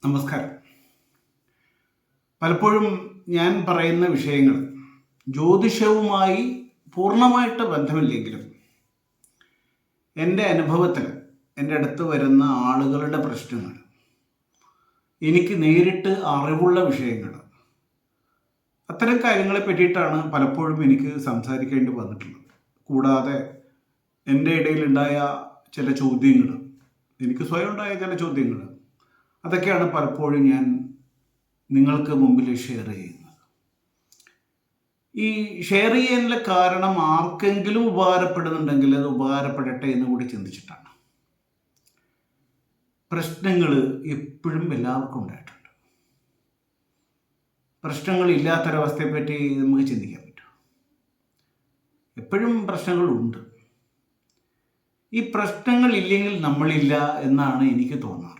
നമസ്കാരം. പലപ്പോഴും ഞാൻ പറയുന്ന വിഷയങ്ങൾ ജ്യോതിഷവുമായി പൂർണ്ണമായിട്ട് ബന്ധമില്ലെങ്കിലും എൻ്റെ അനുഭവത്തിൽ എൻ്റെ അടുത്ത് വരുന്ന ആളുകളുടെ പ്രശ്നങ്ങൾ, എനിക്ക് നേരിട്ട് അറിവുള്ള വിഷയങ്ങൾ, അത്തരം കാര്യങ്ങളെ പറ്റിയിട്ടാണ് പലപ്പോഴും എനിക്ക് സംസാരിക്കേണ്ടി വന്നിട്ടുള്ളത്. കൂടാതെ എൻ്റെ ഇടയിലുണ്ടായ ചില ചോദ്യങ്ങൾ, എനിക്ക് സ്വയം ഉണ്ടായ ചില ചോദ്യങ്ങൾ, അതൊക്കെയാണ് പലപ്പോഴും ഞാൻ നിങ്ങൾക്ക് മുമ്പിൽ ഷെയർ ചെയ്യുന്നത്. ഈ ഷെയർ ചെയ്യാനുള്ള കാരണം ആർക്കെങ്കിലും ഉപകാരപ്പെടുന്നുണ്ടെങ്കിൽ അത് ഉപകാരപ്പെടട്ടെ എന്ന് കൂടി ചിന്തിച്ചിട്ടാണ്. പ്രശ്നങ്ങൾ എപ്പോഴും എല്ലാവർക്കും ഉണ്ടായിട്ടുണ്ട്. പ്രശ്നങ്ങളില്ലാത്തൊരവസ്ഥയെപ്പറ്റി നമുക്ക് ചിന്തിക്കാൻ പറ്റും. എപ്പോഴും പ്രശ്നങ്ങളുണ്ട്. ഈ പ്രശ്നങ്ങളില്ലെങ്കിൽ നമ്മളില്ല എന്നാണ് എനിക്ക് തോന്നാറ്.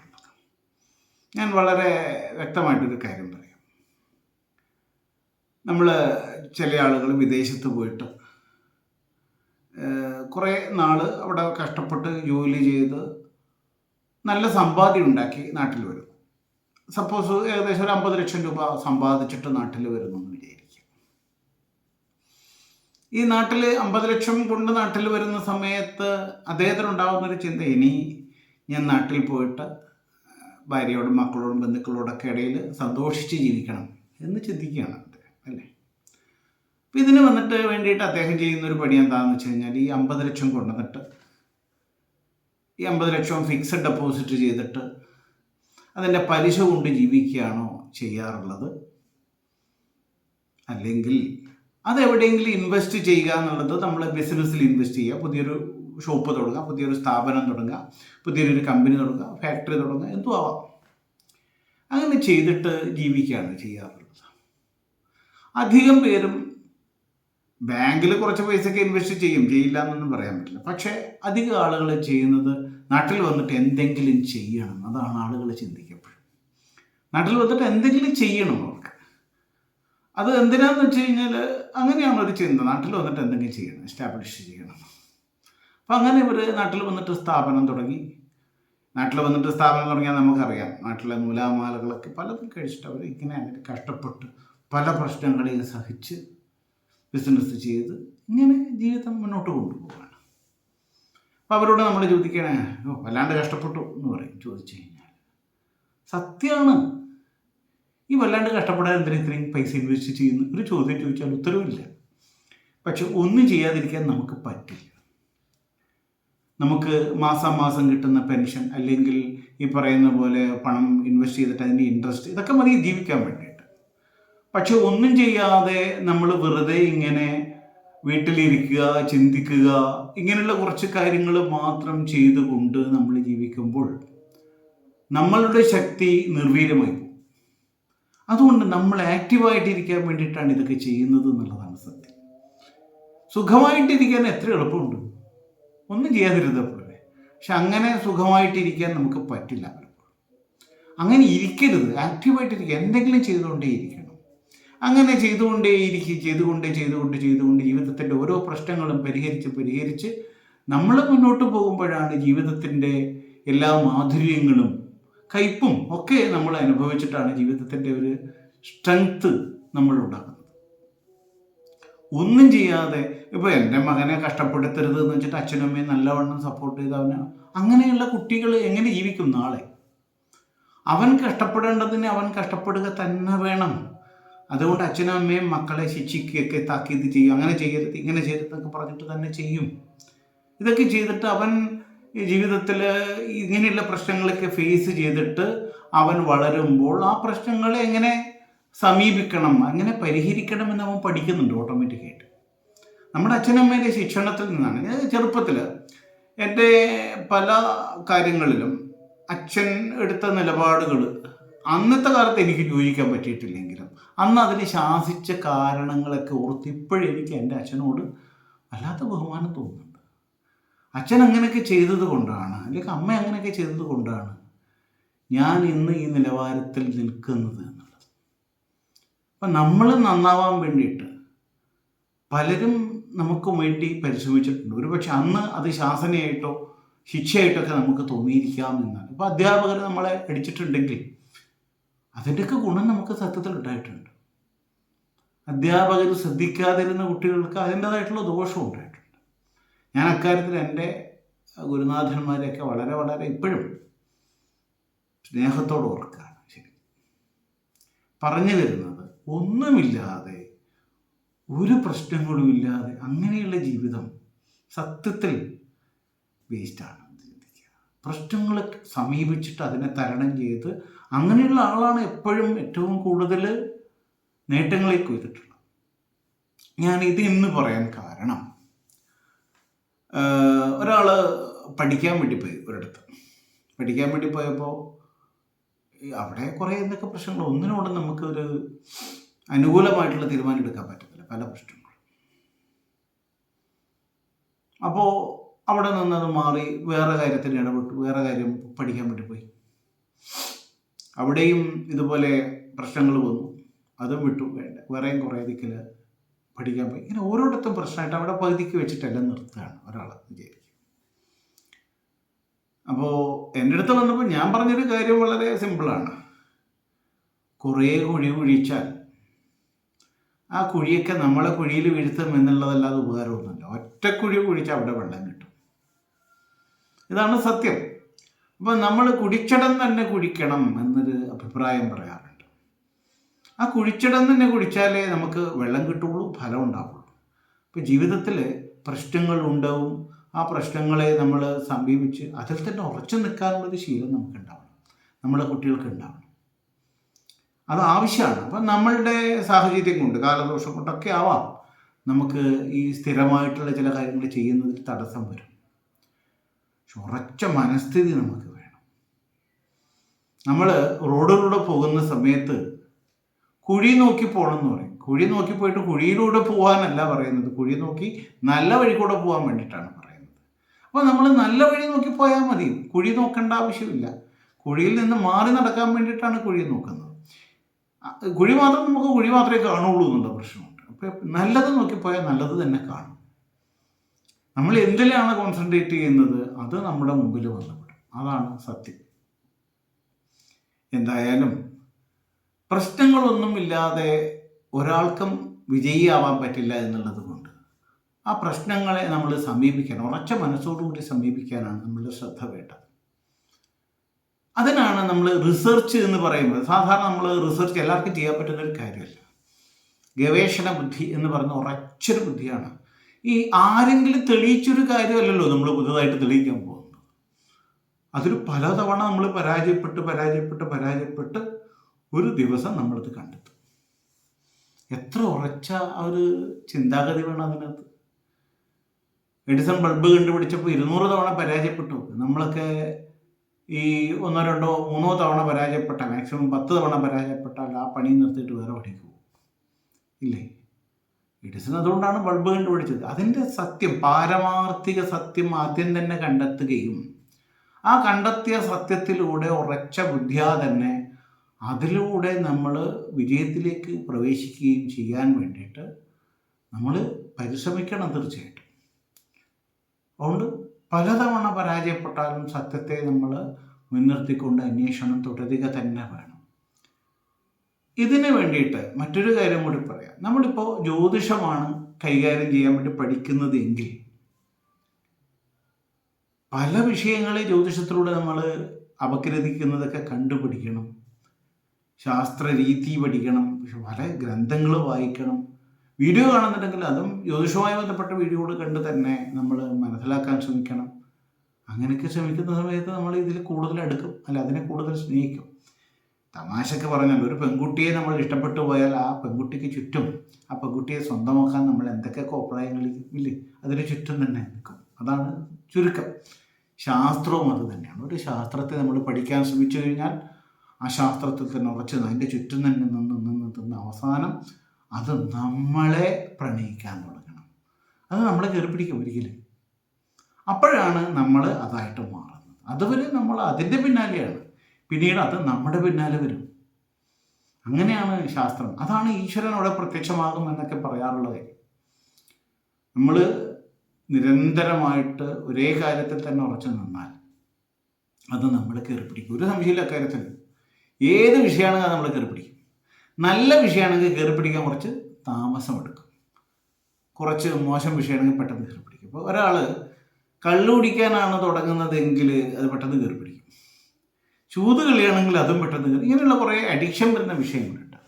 ഞാൻ വളരെ വ്യക്തമായിട്ടൊരു കാര്യം പറയാം. നമ്മൾ ചില ആളുകൾ വിദേശത്ത് പോയിട്ട് കുറേ നാൾ അവിടെ കഷ്ടപ്പെട്ട് ജോലി ചെയ്ത് നല്ല സമ്പാദ്യം ഉണ്ടാക്കി നാട്ടിൽ വരും. സപ്പോസ് ഏകദേശം ഒരു 50 ലക്ഷം രൂപ സമ്പാദിച്ചിട്ട് നാട്ടിൽ വരുന്നു എന്ന് വിചാരിക്കും. ഈ നാട്ടിൽ 50 ലക്ഷം കൊണ്ട് നാട്ടിൽ വരുന്ന സമയത്ത് അദ്ദേഹത്തിനുണ്ടാകുന്നൊരു ചിന്ത, ഇനി ഞാൻ നാട്ടിൽ പോയിട്ട് ഭാര്യയോടും മക്കളോടും ബന്ധുക്കളോടൊക്കെ ഇടയിൽ സന്തോഷിച്ച് ജീവിക്കണം എന്ന് ചിന്തിക്കുകയാണ് അല്ലേ. അപ്പം ഇതിന് വേണ്ടിയിട്ട് അദ്ദേഹം ചെയ്യുന്നൊരു പണി എന്താണെന്ന് വെച്ച് കഴിഞ്ഞാൽ, ഈ 50 ലക്ഷം കൊണ്ടുവന്നിട്ട് ഈ 50 ലക്ഷം ഫിക്സഡ് ഡെപ്പോസിറ്റ് ചെയ്തിട്ട് അതിൻ്റെ പലിശ കൊണ്ട് ജീവിക്കുകയാണോ ചെയ്യാറുള്ളത്, അല്ലെങ്കിൽ അതെവിടെയെങ്കിലും ഇൻവെസ്റ്റ് ചെയ്യുക എന്നുള്ളത്, നമ്മൾ ബിസിനസ്സിൽ ഇൻവെസ്റ്റ് ചെയ്യുക, പുതിയൊരു ഷോപ്പ് തുടങ്ങുക, പുതിയൊരു സ്ഥാപനം തുടങ്ങുക, പുതിയൊരു കമ്പനി തുടങ്ങുക, ഫാക്ടറി തുടങ്ങുക, എന്തും ആവാം, അങ്ങനെ ചെയ്തിട്ട് ജീവിക്കുകയാണ് ചെയ്യാറുള്ളത്. അധികം പേരും ബാങ്കിൽ കുറച്ച് പൈസയൊക്കെ ഇൻവെസ്റ്റ് ചെയ്യില്ല എന്നൊന്നും പറയാൻ പറ്റില്ല. പക്ഷേ അധികം ആളുകൾ ചെയ്യുന്നത് നാട്ടിൽ വന്നിട്ട് എന്തെങ്കിലും ചെയ്യണം. അതാണ് ആളുകൾ ചിന്തിക്കപ്പെടും. നാട്ടിൽ വന്നിട്ട് എന്തെങ്കിലും ചെയ്യണം അവർക്ക്. അത് എന്തിനാന്ന് വെച്ച് കഴിഞ്ഞാൽ അങ്ങനെയാണ് ഒരു ചിന്ത. നാട്ടിൽ വന്നിട്ട് എന്തെങ്കിലും ചെയ്യണം, എസ്റ്റാബ്ലിഷ് ചെയ്യണം. അപ്പം അങ്ങനെ ഇവർ നാട്ടിൽ വന്നിട്ട് സ്ഥാപനം തുടങ്ങി. നാട്ടിൽ വന്നിട്ട് സ്ഥാപനം തുടങ്ങിയാൽ നമുക്കറിയാം, നാട്ടിലെ നൂലാമാലകളൊക്കെ പലതും കഴിച്ചിട്ട് അവർ ഇങ്ങനെ കഷ്ടപ്പെട്ട് പല പ്രശ്നങ്ങളെയും സഹിച്ച് ബിസിനസ് ചെയ്ത് ഇങ്ങനെ ജീവിതം മുന്നോട്ട് കൊണ്ടുപോവുകയാണ്. അപ്പോൾ അവരോട് നമ്മൾ ചോദിക്കണേ, വല്ലാണ്ട് കഷ്ടപ്പെട്ടു എന്ന് പറയും. ചോദിച്ചു കഴിഞ്ഞാൽ സത്യമാണ്. ഈ വല്ലാണ്ട് കഷ്ടപ്പെടാൻ ഇത്രയും പൈസ ഇൻവെസ്റ്റ് ചെയ്യുന്നു ഒരു ചോദ്യം ചോദിച്ചാൽ ഉത്തരവില്ല. പക്ഷെ ഒന്നും ചെയ്യാതിരിക്കാൻ നമുക്ക് പറ്റില്ല. നമുക്ക് മാസം കിട്ടുന്ന പെൻഷൻ, അല്ലെങ്കിൽ ഈ പറയുന്ന പോലെ പണം ഇൻവെസ്റ്റ് ചെയ്തിട്ട് അതിൻ്റെ ഇൻട്രസ്റ്റ്, ഇതൊക്കെ മതി ജീവിക്കാൻ വേണ്ടിയിട്ട്. പക്ഷെ ഒന്നും ചെയ്യാതെ നമ്മൾ വെറുതെ ഇങ്ങനെ വീട്ടിലിരിക്കുക, ചിന്തിക്കുക, ഇങ്ങനെയുള്ള കുറച്ച് കാര്യങ്ങൾ മാത്രം ചെയ്തുകൊണ്ട് നമ്മൾ ജീവിക്കുമ്പോൾ നമ്മളുടെ ശക്തി നിർവീര്യമായി പോകും. അതുകൊണ്ട് നമ്മൾ ആക്റ്റീവായിട്ടിരിക്കാൻ വേണ്ടിയിട്ടാണ് ഇതൊക്കെ ചെയ്യുന്നത് എന്നുള്ളതാണ് സത്യം. സുഖമായിട്ടിരിക്കാൻ എത്ര എളുപ്പമുണ്ട്, ഒന്നും ചെയ്യാതിരുന്നപ്പോഴേ. പക്ഷെ അങ്ങനെ സുഖമായിട്ടിരിക്കാൻ നമുക്ക് പറ്റില്ല പലപ്പോഴും. അങ്ങനെ ഇരിക്കരുത്, ആക്റ്റീവായിട്ടിരിക്കുക, എന്തെങ്കിലും ചെയ്തുകൊണ്ടേയിരിക്കണം. അങ്ങനെ ചെയ്തുകൊണ്ടേ ജീവിതത്തിൻ്റെ ഓരോ പ്രശ്നങ്ങളും പരിഹരിച്ച് നമ്മൾ മുന്നോട്ട് പോകുമ്പോഴാണ് ജീവിതത്തിൻ്റെ എല്ലാ മാധുര്യങ്ങളും കയ്പും ഒക്കെ നമ്മൾ അനുഭവിച്ചിട്ടാണ് ജീവിതത്തിൻ്റെ ഒരു സ്ട്രെങ്ത്ത് നമ്മൾ ഉണ്ടാക്കുന്നത്. ഒന്നും ചെയ്യാതെ, ഇപ്പോൾ എൻ്റെ മകനെ കഷ്ടപ്പെടുത്തരുത് എന്ന് വെച്ചിട്ട് അച്ഛനും അമ്മയും നല്ലവണ്ണം സപ്പോർട്ട് ചെയ്ത് അങ്ങനെയുള്ള കുട്ടികൾ എങ്ങനെ ജീവിക്കും നാളെ? അവൻ കഷ്ടപ്പെടേണ്ടതിന് അവൻ കഷ്ടപ്പെടുക തന്നെ വേണം. അതുകൊണ്ട് അച്ഛനും അമ്മയും മക്കളെ ശിക്ഷിക്കുകയൊക്കെ താക്കീത് ചെയ്യും. അങ്ങനെ ചെയ്യരുത്, ഇങ്ങനെ ചെയ്യരുതെന്നൊക്കെ പറഞ്ഞിട്ട് തന്നെ ചെയ്യും. ഇതൊക്കെ ചെയ്തിട്ട് അവൻ ജീവിതത്തിൽ ഇങ്ങനെയുള്ള പ്രശ്നങ്ങളൊക്കെ ഫേസ് ചെയ്തിട്ട് അവൻ വളരുമ്പോൾ ആ പ്രശ്നങ്ങളെ എങ്ങനെ സമീപിക്കണം, അങ്ങനെ പരിഹരിക്കണമെന്ന് അവൻ പഠിക്കുന്നുണ്ട് ഓട്ടോമാറ്റിക്കായിട്ട്. നമ്മുടെ അച്ഛനമ്മയുടെ ശിക്ഷണത്തിൽ നിന്നാണ്. ഞാൻ ചെറുപ്പത്തിൽ എൻ്റെ പല കാര്യങ്ങളിലും അച്ഛൻ എടുത്ത നിലപാടുകൾ അന്നത്തെ കാലത്ത് എനിക്ക് യോജിക്കാൻ പറ്റിയിട്ടില്ലെങ്കിലും അന്ന് അതിന് ശാസിച്ച കാരണങ്ങളൊക്കെ ഓർത്ത് ഇപ്പോഴെനിക്ക് എൻ്റെ അച്ഛനോട് വല്ലാത്ത ബഹുമാനം തോന്നുന്നുണ്ട്. അച്ഛൻ അങ്ങനെയൊക്കെ ചെയ്തത് കൊണ്ടാണ്, അല്ലെങ്കിൽ അമ്മ അങ്ങനെയൊക്കെ ചെയ്തത് കൊണ്ടാണ് ഞാൻ ഇന്ന് ഈ നിലവാരത്തിൽ നിൽക്കുന്നത് എന്നുള്ളത്. അപ്പം നമ്മൾ നന്നാവാൻ വേണ്ടിയിട്ട് പലരും നമുക്ക് വേണ്ടി പരിശ്രമിച്ചിട്ടുണ്ട്. ഒരുപക്ഷെ അന്ന് അത് ശാസനയായിട്ടോ ശിക്ഷയായിട്ടൊക്കെ നമുക്ക് തോന്നിയിരിക്കാം എന്നാണ്. ഇപ്പോൾ അധ്യാപകർ നമ്മളെ അടിച്ചിട്ടുണ്ടെങ്കിൽ അതിൻ്റെയൊക്കെ ഗുണം നമുക്ക് സത്യത്തിൽ ഉണ്ടായിട്ടുണ്ട്. അധ്യാപകർ ശ്രദ്ധിക്കാതിരുന്ന കുട്ടികൾക്ക് അതിൻ്റേതായിട്ടുള്ള ദോഷവും ഉണ്ടായിട്ടുണ്ട്. ഞാൻ അക്കാര്യത്തിൽ എൻ്റെ ഗുരുനാഥന്മാരെയൊക്കെ വളരെ വളരെ ഇപ്പോഴും സ്നേഹത്തോട് ഓർക്കുകയാണ്. ശരി, പറഞ്ഞു തരുന്നത് ഒന്നുമില്ലാതെ, ഒരു പ്രശ്നങ്ങളും ഇല്ലാതെ അങ്ങനെയുള്ള ജീവിതം സത്യത്തിൽ വേസ്റ്റാണ്. പ്രശ്നങ്ങളെ സമീപിച്ചിട്ട് അതിനെ തരണം ചെയ്ത് അങ്ങനെയുള്ള ആളാണ് എപ്പോഴും ഏറ്റവും കൂടുതൽ നേട്ടങ്ങളിലേക്ക് വന്നിട്ടുള്ളത്. ഞാൻ ഇത് ഇന്ന് പറയാൻ കാരണം, ഒരാൾ പഠിക്കാൻ വേണ്ടി പോയി ഒരിടത്ത്. പഠിക്കാൻ വേണ്ടി പോയപ്പോൾ അവിടെ കുറേ എന്തൊക്കെ പ്രശ്നങ്ങൾ, ഒന്നിനോടും നമുക്കൊരു അനുകൂലമായിട്ടുള്ള തീരുമാനം എടുക്കാൻ പറ്റത്തില്ല, പല പ്രശ്നങ്ങളും. അപ്പോൾ അവിടെ നിന്നത് മാറി വേറെ കാര്യത്തിന് ഇടപെട്ടു, വേറെ കാര്യം പഠിക്കാൻ വേണ്ടി പോയി. അവിടെയും ഇതുപോലെ പ്രശ്നങ്ങൾ വന്നു, അതും വിട്ടു, വേണ്ട വേറെയും കുറേ ദിക്കിൽ പഠിക്കാൻ പോയി. ഇങ്ങനെ ഓരോരുത്തരും പ്രശ്നമായിട്ട് അവിടെ പകുതിക്ക് വെച്ചിട്ടെല്ലാം നിർത്തുകയാണ് ഒരാൾ വിചാരിക്കും. അപ്പോൾ എൻ്റെ അടുത്ത് വന്നപ്പോൾ ഞാൻ പറഞ്ഞൊരു കാര്യം വളരെ സിമ്പിളാണ്. കുറേ കുഴി കുഴിച്ചാൽ ആ കുഴിയൊക്കെ നമ്മളെ കുഴിയിൽ വീഴ്ത്തും എന്നുള്ളതല്ലാതെ ഉപകാരമൊന്നുമില്ല. ഒറ്റക്കുഴി കുഴിച്ചാൽ അവിടെ വെള്ളം കിട്ടും. ഇതാണ് സത്യം. അപ്പം നമ്മൾ കുഴിച്ചിടം തന്നെ കുഴിക്കണം എന്നൊരു അഭിപ്രായം പറയാറുണ്ട്. ആ കുഴിച്ചിടം തന്നെ കുഴിച്ചാലേ നമുക്ക് വെള്ളം കിട്ടുള്ളൂ, ഫലം ഉണ്ടാവുള്ളൂ. ഇപ്പം ജീവിതത്തിൽ പ്രശ്നങ്ങൾ ഉണ്ടാവും. ആ പ്രശ്നങ്ങളെ നമ്മൾ സമീപിച്ച് അതിൽ തന്നെ ഉറച്ചു നിൽക്കാനുള്ളൊരു ശീലം നമുക്കുണ്ടാവണം, നമ്മുടെ കുട്ടികൾക്ക് ഉണ്ടാവണം. അത് ആവശ്യമാണ്. അപ്പം നമ്മളുടെ സാഹചര്യം കൊണ്ട്, കാലദോഷം കൊണ്ടൊക്കെ ആവാം നമുക്ക് ഈ സ്ഥിരമായിട്ടുള്ള ചില കാര്യങ്ങൾ ചെയ്യുന്നതിൽ തടസ്സം വരും. ഉറച്ച മനസ്ഥിതി നമുക്ക് വേണം. നമ്മൾ റോഡിലൂടെ പോകുന്ന സമയത്ത് കുഴി നോക്കി പോകണം എന്ന് പറയും. കുഴി നോക്കി പോയിട്ട് കുഴിയിലൂടെ പോകാനല്ല പറയുന്നത്, കുഴി നോക്കി നല്ല വഴി കൂടെ പോകാൻ വേണ്ടിയിട്ടാണ് പറയുന്നത്. അപ്പോൾ നമ്മൾ നല്ല വഴി നോക്കി പോയാൽ മതി, കുഴി നോക്കേണ്ട ആവശ്യമില്ല. കുഴിയിൽ നിന്ന് മാറി നടക്കാൻ വേണ്ടിയിട്ടാണ് കുഴി നോക്കുന്നത്. കുഴി മാത്രം നമുക്ക് കുഴി മാത്രമേ കാണുള്ളൂ എന്നുള്ള പ്രശ്നമുണ്ട്. അപ്പോൾ നല്ലത് നോക്കിപ്പോയാൽ നല്ലത് തന്നെ കാണും. നമ്മൾ എന്തിലാണ് കോൺസെൻട്രേറ്റ് ചെയ്യുന്നത് അത് നമ്മുടെ മുമ്പിൽ വന്നുവിടും. അതാണ് സത്യം. എന്തായാലും പ്രശ്നങ്ങളൊന്നും ഇല്ലാതെ ഒരാൾക്കും വിജയിയാവാൻ പറ്റില്ല എന്നുള്ളത് കൊണ്ട് ആ പ്രശ്നങ്ങളെ നമ്മൾ സമീപിക്കാൻ, ഉറച്ച മനസ്സോടുകൂടി സമീപിക്കാനാണ് നമ്മളുടെ ശ്രദ്ധ വേണ്ടത്. അതിനാണ് നമ്മൾ റിസർച്ച് എന്ന് പറയുന്നത്. സാധാരണ നമ്മൾ റിസർച്ച് എല്ലാവർക്കും ചെയ്യാൻ പറ്റുന്നൊരു കാര്യമല്ല. ഗവേഷണ ബുദ്ധി എന്ന് പറയുന്ന ഉറച്ചൊരു ബുദ്ധിയാണ്. ഈ ആരെങ്കിലും തെളിയിച്ചൊരു കാര്യമല്ലല്ലോ നമ്മൾ പുതുതായിട്ട് തെളിയിക്കാൻ പോകുന്നത്. അതൊരു പലതവണ നമ്മൾ പരാജയപ്പെട്ട് ഒരു ദിവസം നമ്മളത് കണ്ടെത്തും. എത്ര ഉറച്ച ഒരു ചിന്താഗതി വേണം അതിനകത്ത്. എഡിസൺ ബൾബ് കണ്ടുപിടിച്ചപ്പോൾ 200 തവണ പരാജയപ്പെട്ടു. നമ്മളൊക്കെ ഈ 1, 2, 3 തവണ പരാജയപ്പെട്ട, മാക്സിമം 10 തവണ പരാജയപ്പെട്ടാൽ ആ പണി നിർത്തിയിട്ട് വേറെ പണിക്ക് പോകും, ഇല്ലേ? എഡിസൺ അതുകൊണ്ടാണ് ബൾബ് കണ്ടുപിടിച്ചത്. അതിൻ്റെ സത്യം, പാരമാർത്ഥിക സത്യം ആദ്യം തന്നെ കണ്ടെത്തുകയും ആ കണ്ടെത്തിയ സത്യത്തിലൂടെ ഉറച്ച ബുദ്ധിയാ തന്നെ അതിലൂടെ നമ്മൾ വിജയത്തിലേക്ക് പ്രവേശിക്കുകയും ചെയ്യാൻ വേണ്ടിയിട്ട് നമ്മൾ പരിശ്രമിക്കണം തീർച്ചയായിട്ടും. അതുകൊണ്ട് പലതവണ പരാജയപ്പെട്ടാലും സത്യത്തെ നമ്മൾ മുൻനിർത്തിക്കൊണ്ട് അന്വേഷണം തുടരുക തന്നെ വേണം. ഇതിന് വേണ്ടിയിട്ട് മറ്റൊരു കാര്യം കൂടി പറയാം. നമ്മളിപ്പോൾ ജ്യോതിഷമാണ് കൈകാര്യം ചെയ്യാൻ വേണ്ടി പഠിക്കുന്നത് എങ്കിൽ പല വിഷയങ്ങളെ ജ്യോതിഷത്തിലൂടെ നമ്മൾ അപഗ്രഥിക്കുന്നതൊക്കെ കണ്ടുപിടിക്കണം, ശാസ്ത്രരീതി പഠിക്കണം, പല ഗ്രന്ഥങ്ങൾ വായിക്കണം. വീഡിയോ കാണുന്നുണ്ടെങ്കിൽ അതും ജ്യോതിഷവുമായി ബന്ധപ്പെട്ട വീഡിയോകൾ കണ്ട് തന്നെ നമ്മൾ മനസ്സിലാക്കാൻ ശ്രമിക്കണം. അങ്ങനെയൊക്കെ ശ്രമിക്കുന്ന സമയത്ത് നമ്മൾ ഇതിൽ കൂടുതൽ അടുക്കും, അല്ല അതിനെ കൂടുതൽ സ്നേഹിക്കും. തമാശക്ക് പറഞ്ഞാൽ ഒരു പെൺകുട്ടിയെ നമ്മൾ ഇഷ്ടപ്പെട്ടു പോയാൽ ആ പെൺകുട്ടിക്ക് ചുറ്റും ആ പെൺകുട്ടിയെ സ്വന്തമാക്കാൻ നമ്മൾ എന്തൊക്കെ കോപ്രായങ്ങൾ ഇല്ലേ അതിന് ചുറ്റും തന്നെ നിൽക്കും. അതാണ് ചുരുക്കം. ശാസ്ത്രവും അത് തന്നെയാണ്. ഒരു ശാസ്ത്രത്തെ നമ്മൾ പഠിക്കാൻ ശ്രമിച്ചു കഴിഞ്ഞാൽ ആ ശാസ്ത്രത്തിൽ തന്നെ ഉറച്ചു അതിൻ്റെ ചുറ്റും തന്നെ നിന്ന് അവസാനം അത് നമ്മളെ പ്രണയിക്കാൻ തുടങ്ങണം. അത് നമ്മളെ കയറിപ്പിടിക്കും ഒരിക്കലും. അപ്പോഴാണ് നമ്മൾ അതായിട്ട് മാറുന്നത്. അതുവരെ നമ്മൾ അതിൻ്റെ പിന്നാലെയാണ്, പിന്നീട് അത് നമ്മുടെ പിന്നാലെ വരും. അങ്ങനെയാണ് ശാസ്ത്രം. അതാണ് ഈശ്വരൻ അവിടെ പ്രത്യക്ഷമാകും എന്നൊക്കെ പറയാറുള്ളത്. നമ്മൾ നിരന്തരമായിട്ട് ഒരേ കാര്യത്തിൽ തന്നെ ഉറച്ചു നിന്നാൽ അത് നമ്മളെ കയറിപ്പിടിക്കും. ഒരു സംശയമില്ല കാര്യത്തിൽ. ഏത് വിഷയമാണെങ്കിൽ അത് നമ്മൾ കയറി പിടിക്കും. നല്ല വിഷയമാണെങ്കിൽ കയറി പിടിക്കാൻ കുറച്ച് താമസമെടുക്കും. കുറച്ച് മോശം വിഷയമാണെങ്കിൽ പെട്ടെന്ന് കയറി പിടിക്കും. ഇപ്പോൾ ഒരാൾ കള്ളു കുടിക്കാനാണ് തുടങ്ങുന്നതെങ്കിൽ അത് പെട്ടെന്ന് കയറി പിടിക്കും. ചൂത് കളിയാണെങ്കിൽ അതും പെട്ടെന്ന് കയറി. ഇങ്ങനെയുള്ള കുറേ അഡിക്ഷൻ വരുന്ന വിഷയങ്ങളുണ്ട്.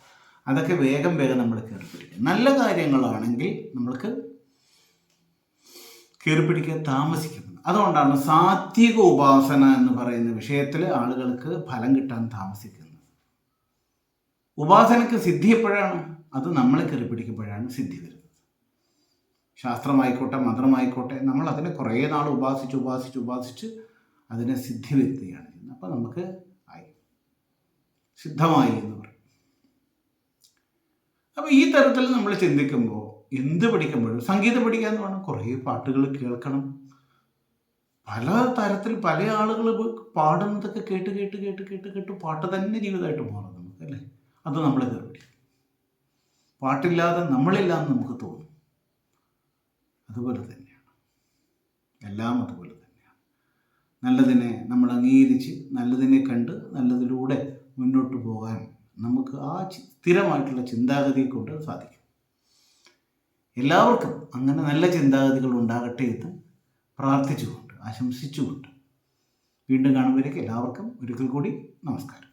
അതൊക്കെ വേഗം നമ്മൾ കയറി പിടിക്കും. നല്ല കാര്യങ്ങളാണെങ്കിൽ നമ്മൾക്ക് കയറി പിടിക്കാൻ താമസിക്കുന്നത്. അതുകൊണ്ടാണ് സാത്വിക ഉപാസന എന്ന് പറയുന്ന വിഷയത്തിൽ ആളുകൾക്ക് ഫലം കിട്ടാൻ താമസിക്കുന്നത്. ഉപാസനയ്ക്ക് സിദ്ധി എപ്പോഴാണ്? അത് നമ്മളെ കയറി പിടിക്കുമ്പോഴാണ് സിദ്ധി വരുന്നത്. ശാസ്ത്രമായിക്കോട്ടെ മന്ത്രമായിക്കോട്ടെ, നമ്മൾ അതിനെ കുറേ നാൾ ഉപാസിച്ച് അതിനെ സിദ്ധി വരുത്തുകയാണ് ചെയ്യുന്നത്. അപ്പോൾ നമുക്ക് ആയി, സിദ്ധമായി എന്ന് പറയും. അപ്പോൾ ഈ തരത്തിൽ നമ്മൾ ചിന്തിക്കുമ്പോൾ എന്ത് പഠിക്കുമ്പോഴും, സംഗീതം പഠിക്കാന്ന് പറഞ്ഞാൽ കുറേ പാട്ടുകൾ കേൾക്കണം. പല തരത്തിൽ പല ആളുകൾ പാടുന്നതൊക്കെ കേട്ട് പാട്ട് തന്നെ ജീവിതമായിട്ട് മാറും നമുക്ക്, അല്ലേ? അത് നമ്മളെ കയറി പിടിക്കും. പാട്ടില്ലാതെ നമ്മളില്ലാന്ന് നമുക്ക് തോന്നും. അതുപോലെ തന്നെയാണ് എല്ലാം, അതുപോലെ തന്നെയാണ്. നല്ലതിനെ നമ്മൾ അംഗീകരിച്ച് നല്ലതിനെ കണ്ട് നല്ലതിലൂടെ മുന്നോട്ട് പോകാൻ നമുക്ക് ആ സ്ഥിരമായിട്ടുള്ള ചിന്താഗതി കൊണ്ട് സാധിക്കും. എല്ലാവർക്കും അങ്ങനെ നല്ല ചിന്താഗതികൾ ഉണ്ടാകട്ടെ എന്ന് പ്രാർത്ഥിച്ചുകൊണ്ട്, ആശംസിച്ചുകൊണ്ട് വീണ്ടും കാണുമ്പോഴേക്ക് എല്ലാവർക്കും ഒരിക്കൽ കൂടി നമസ്കാരം.